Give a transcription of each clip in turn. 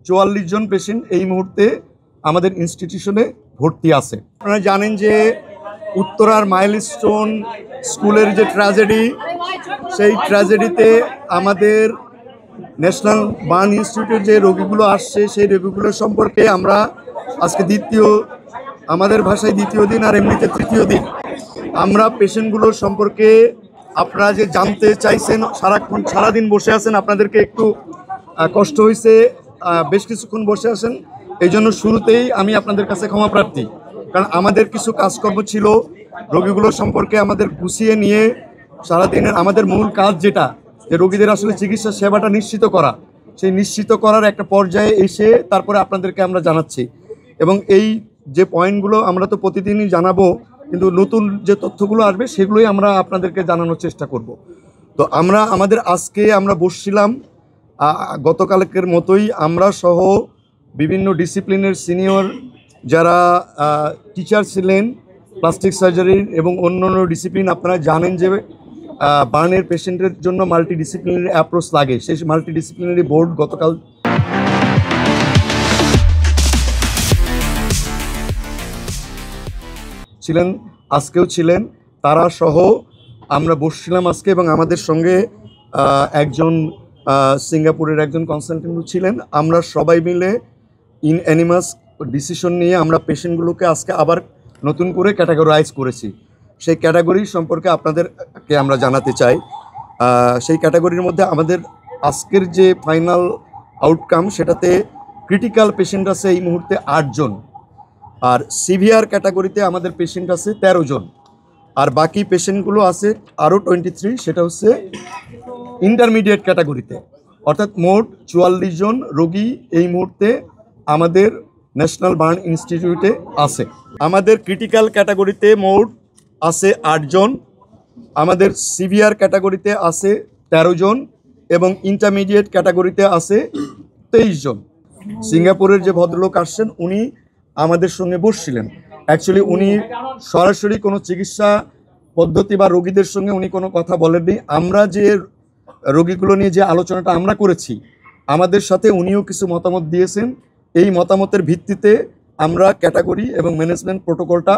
44 জন patient এই মুহূর্তে আমাদের ইনস্টিটিউশনে ভর্তি আছে। আপনারা জানেন যে উত্তরার মাইলস্টোন স্কুলের যে ট্র্যাজেডি, সেই ট্র্যাজেডিতে আমাদের ন্যাশনাল বার্ন ইনস্টিটিউটের যে রোগীগুলো আসছে সেই রোগীগুলোর সম্পর্কে আমরা আজকে আমাদের ভাষায় দ্বিতীয় দিন আর এমনিতে তৃতীয় দিন আমরা পেশেন্টগুলোর সম্পর্কে আপনারা যে জানতে চাইছেন, সারাদিন বসে আছেন, আপনাদেরকে একটু কষ্ট হয়েছে, বেশ কিছুক্ষণ বসে আছেন, এই জন্য শুরুতেই আমি আপনাদের কাছে ক্ষমা প্রার্থী। কারণ আমাদের কিছু কাজকর্ম ছিল রোগীগুলোর সম্পর্কে আমাদের গুছিয়ে নিয়ে সারাদিনের আমাদের মূল কাজ যেটা, যে রোগীদের আসলে চিকিৎসা সেবাটা নিশ্চিত করা, সেই নিশ্চিত করার একটা পর্যায়ে এসে তারপরে আপনাদেরকে আমরা জানাচ্ছি। এবং এই যে পয়েন্টগুলো আমরা তো প্রতিদিনই জানাবো, কিন্তু নতুন যে তথ্যগুলো আসবে সেগুলোই আমরা আপনাদেরকে জানানোর চেষ্টা করব। তো আজকে আমরা বসছিলাম গতকালকের মতোই, আমরা সহ বিভিন্ন ডিসিপ্লিনের সিনিয়র যারা টিচার ছিলেন প্লাস্টিক সার্জারির এবং অন্যান্য ডিসিপ্লিন। আপনারা জানেন যে বার্নের পেশেন্টের জন্য মাল্টি ডিসিপ্লিনারি অ্যাপ্রোচ লাগে, সেই মাল্টি ডিসিপ্লিনারি বোর্ড গতকাল ছিলেন, আজকেও ছিলেন, তারা সহ আমরা বসছিলাম আজকে। এবং আমাদের সঙ্গে একজন সিঙ্গাপুরের একজন কনসালটেন্ট ছিলেন। আমরা সবাই মিলে অ্যানিমাস ডিসিশন নিয়ে আমরা পেশেন্টগুলোকে আজকে আবার নতুন করে ক্যাটাগরাইজ করেছি। সেই ক্যাটাগরি সম্পর্কে আপনাদেরকে আমরা জানাতে চাই। সেই ক্যাটাগরির মধ্যে আমাদের আজকের যে ফাইনাল আউটকাম, সেটাতে ক্রিটিক্যাল পেশেন্ট আছে এই মুহূর্তে 8 জন, আর সিভিয়ার ক্যাটাগরিতে আমাদের পেশেন্ট আছে 13 জন, আর বাকি পেশেন্টগুলো আছে আরও 23, সেটা হচ্ছে ইন্টারমিডিয়েট ক্যাটাগরিতে। অর্থাৎ মোট 44 জন রোগী এই মুহূর্তে আমাদের ন্যাশনাল বার্ন ইনস্টিটিউটে আছে। আমাদের ক্রিটিক্যাল ক্যাটাগরিতে মোট আছে 8 জন, আমাদের সিভিয়ার ক্যাটাগরিতে আছে 13 জন এবং ইন্টারমিডিয়েট ক্যাটাগরিতে আছে 23 জন। সিঙ্গাপুরের যে ভদ্রলোক আসছেন উনি আমাদের সঙ্গে বসছিলেন। অ্যাকচুয়ালি উনি সরাসরি কোনো চিকিৎসা পদ্ধতি বা রোগীদের সঙ্গে উনি কোনো কথা বলেননি। আমরা যে রোগীগুলো নিয়ে যে আলোচনাটা আমরা করেছি, আমাদের সাথে উনিও কিছু মতামত দিয়েছেন। এই মতামতের ভিত্তিতে আমরা ক্যাটাগরি এবং ম্যানেজমেন্ট প্রোটোকলটা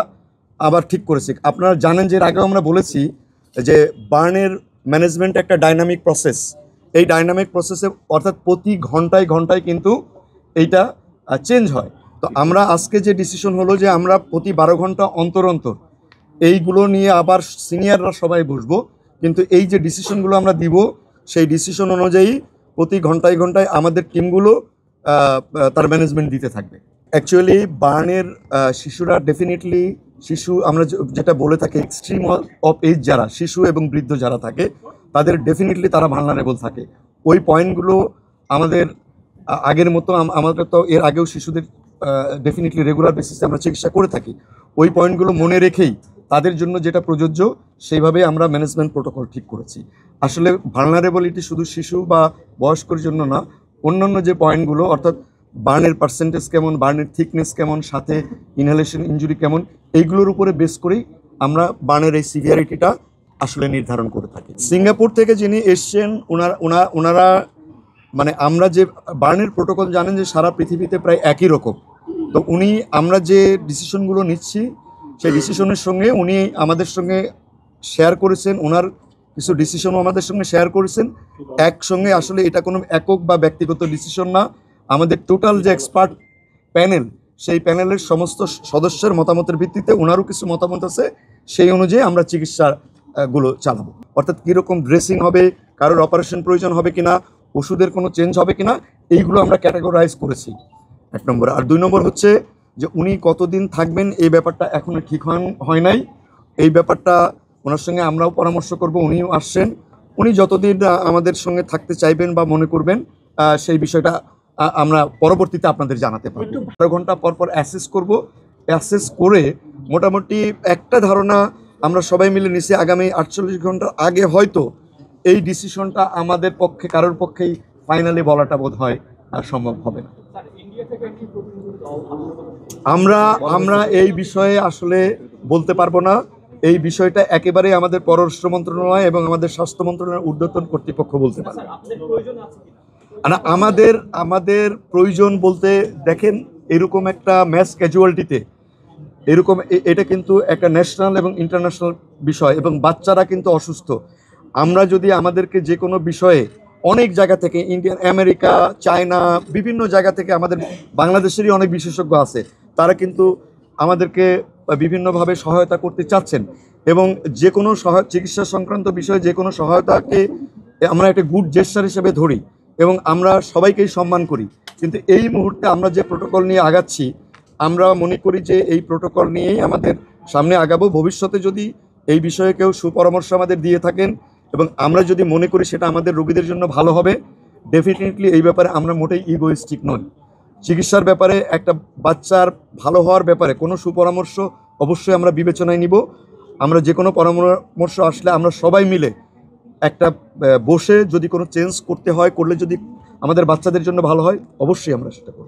আবার ঠিক করেছি। আপনারা জানেন যে এর আগেও আমরা বলেছি যে বার্নের ম্যানেজমেন্ট একটা ডাইনামিক প্রসেস। এই ডাইনামিক প্রসেসে অর্থাৎ প্রতি ঘন্টায় ঘন্টায় কিন্তু এইটা চেঞ্জ হয়। তো আমরা আজকে যে ডিসিশন হলো যে আমরা প্রতি 12 ঘন্টা অন্তর অন্তর এইগুলো নিয়ে আবার সিনিয়ররা সবাই বসবো, কিন্তু এই যে ডিসিশনগুলো আমরা দিব সেই ডিসিশন অনুযায়ী প্রতি ঘন্টায় ঘন্টায় আমাদের টিমগুলো তার ম্যানেজমেন্ট দিতে থাকবে। অ্যাকচুয়ালি বার্নের শিশুরা ডেফিনেটলি আমরা যেটা বলে থাকি এক্সট্রিম অফ এজ, যারা শিশু এবং বৃদ্ধ যারা থাকে তাদের ডেফিনেটলি তারা ভালনারেবল থাকে। ওই পয়েন্টগুলো আমাদের আগের মতো, আমাদের তো এর আগেও শিশুদের ডেফিনেটলি রেগুলার বেসিসে আমরা চিকিৎসা করে থাকি। ওই পয়েন্টগুলো মনে রেখেই তাদের জন্য যেটা প্রযোজ্য সেইভাবে আমরা ম্যানেজমেন্ট প্রোটোকল ঠিক করেছি। আসলে ভালনারেবিলিটি শুধু শিশু বা বয়স্কর জন্য না, অন্যান্য যে পয়েন্টগুলো অর্থাৎ বার্নের পার্সেন্টেজ কেমন, বার্নের থিকনেস কেমন, সাথে ইনহেলেশন ইনজুরি কেমন, এইগুলোর উপরে বেস করেই আমরা বার্নের এই সিভিয়ারিটিটা আসলে নির্ধারণ করে থাকি। সিঙ্গাপুর থেকে যিনি এসছেন ওনারা মানে আমরা যে বার্নের প্রোটোকল জানেন যে সারা পৃথিবীতে প্রায় একই রকম। তো আমরা যে ডিসিশনগুলো নিচ্ছি সেই ডিসিশনের সঙ্গে উনি আমাদের সঙ্গে শেয়ার করেছেন, ওনার কিছু ডিসিশনও আমাদের সঙ্গে শেয়ার করেছেন। একসঙ্গে আসলে এটা কোনো একক বা ব্যক্তিগত ডিসিশন না, আমাদের টোটাল যে এক্সপার্ট প্যানেল, সেই প্যানেলের সমস্ত সদস্যের মতামতের ভিত্তিতে ওনারও কিছু মতামত আছে, সেই অনুযায়ী আমরা চিকিৎসাগুলো চালাবো। অর্থাৎ কীরকম ড্রেসিং হবে, কারোর অপারেশন প্রয়োজন হবে কিনা, ওষুধের কোনো চেঞ্জ হবে কিনা, এইগুলো আমরা ক্যাটাগরাইজ করেছি 1 নম্বর। আর 2 নম্বর হচ্ছে যে উনি কতদিন থাকবেন এই ব্যাপারটা এখনও ঠিক হয় নাই। এই ব্যাপারটা ওনার সঙ্গে আমরাও পরামর্শ করব, উনিও আসছেন। উনি যতদিন আমাদের সঙ্গে থাকতে চাইবেন বা মনে করবেন সেই বিষয়টা আমরা পরবর্তীতে আপনাদের জানাতে পারব। 12 ঘন্টা পর পর অ্যাসেস করব, অ্যাসেস করে মোটামুটি একটা ধারণা আমরা সবাই মিলে নিচে আগামী 48 ঘন্টার আগে হয়তো এই ডিসিশনটা আমাদের পক্ষে কারোর পক্ষেই ফাইনালি বলাটা বোধ হয় সম্ভব হবে না। আমরা এই বিষয়ে আসলে বলতে পারবো না। এই বিষয়টা একেবারে আমাদের পররাষ্ট্র মন্ত্রণালয় এবং আমাদের স্বাস্থ্য মন্ত্রণালয়ের ঊর্ধ্বতন কর্তৃপক্ষ বলতে পারে। না, আমাদের আমাদের প্রয়োজন বলতে দেখেন, এরকম একটা ম্যাস ক্যাজুয়ালিটিতে এরকম এটা কিন্তু একটা ন্যাশনাল এবং ইন্টারন্যাশনাল বিষয়, এবং বাচ্চারা কিন্তু অসুস্থ। আমরা যদি আমাদেরকে যে কোনো বিষয়ে অনেক জায়গা থেকে, ইন্ডিয়ান, আমেরিকা, চায়না, বিভিন্ন জায়গা থেকে, আমাদের বাংলাদেশেরই অনেক বিশেষজ্ঞ আছে, তারা কিন্তু আমাদেরকে বিভিন্নভাবে সহায়তা করতে চাচ্ছেন। এবং যে কোনো চিকিৎসা সংক্রান্ত বিষয়ে যে কোনো সহায়তাকে আমরা একটা গুড জেস্টার হিসেবে ধরি এবং আমরা সবাইকেই সম্মান করি। কিন্তু এই মুহূর্তে আমরা যে প্রোটোকল নিয়ে আগাচ্ছি, আমরা মনে করি যে এই প্রোটোকল নিয়েই আমাদের সামনে আগাবো। ভবিষ্যতে যদি এই বিষয়ে কেউ সুপরামর্শ আমাদের দিয়ে থাকেন এবং আমরা যদি মনে করি সেটা আমাদের রোগীদের জন্য ভালো হবে, ডেফিনেটলি এই ব্যাপারে আমরা মোটেই ইগোইস্টিক নই। চিকিৎসার ব্যাপারে, একটা বাচ্চার ভালো হওয়ার ব্যাপারে কোনো সুপরামর্শ অবশ্যই আমরা বিবেচনায় নিব। আমরা যে কোনো পরামর্শ আসলে আমরা সবাই মিলে একটা বসে, যদি কোনো চেঞ্জ করতে হয়, করলে যদি আমাদের বাচ্চাদের জন্য ভালো হয়, অবশ্যই আমরা সেটা করব।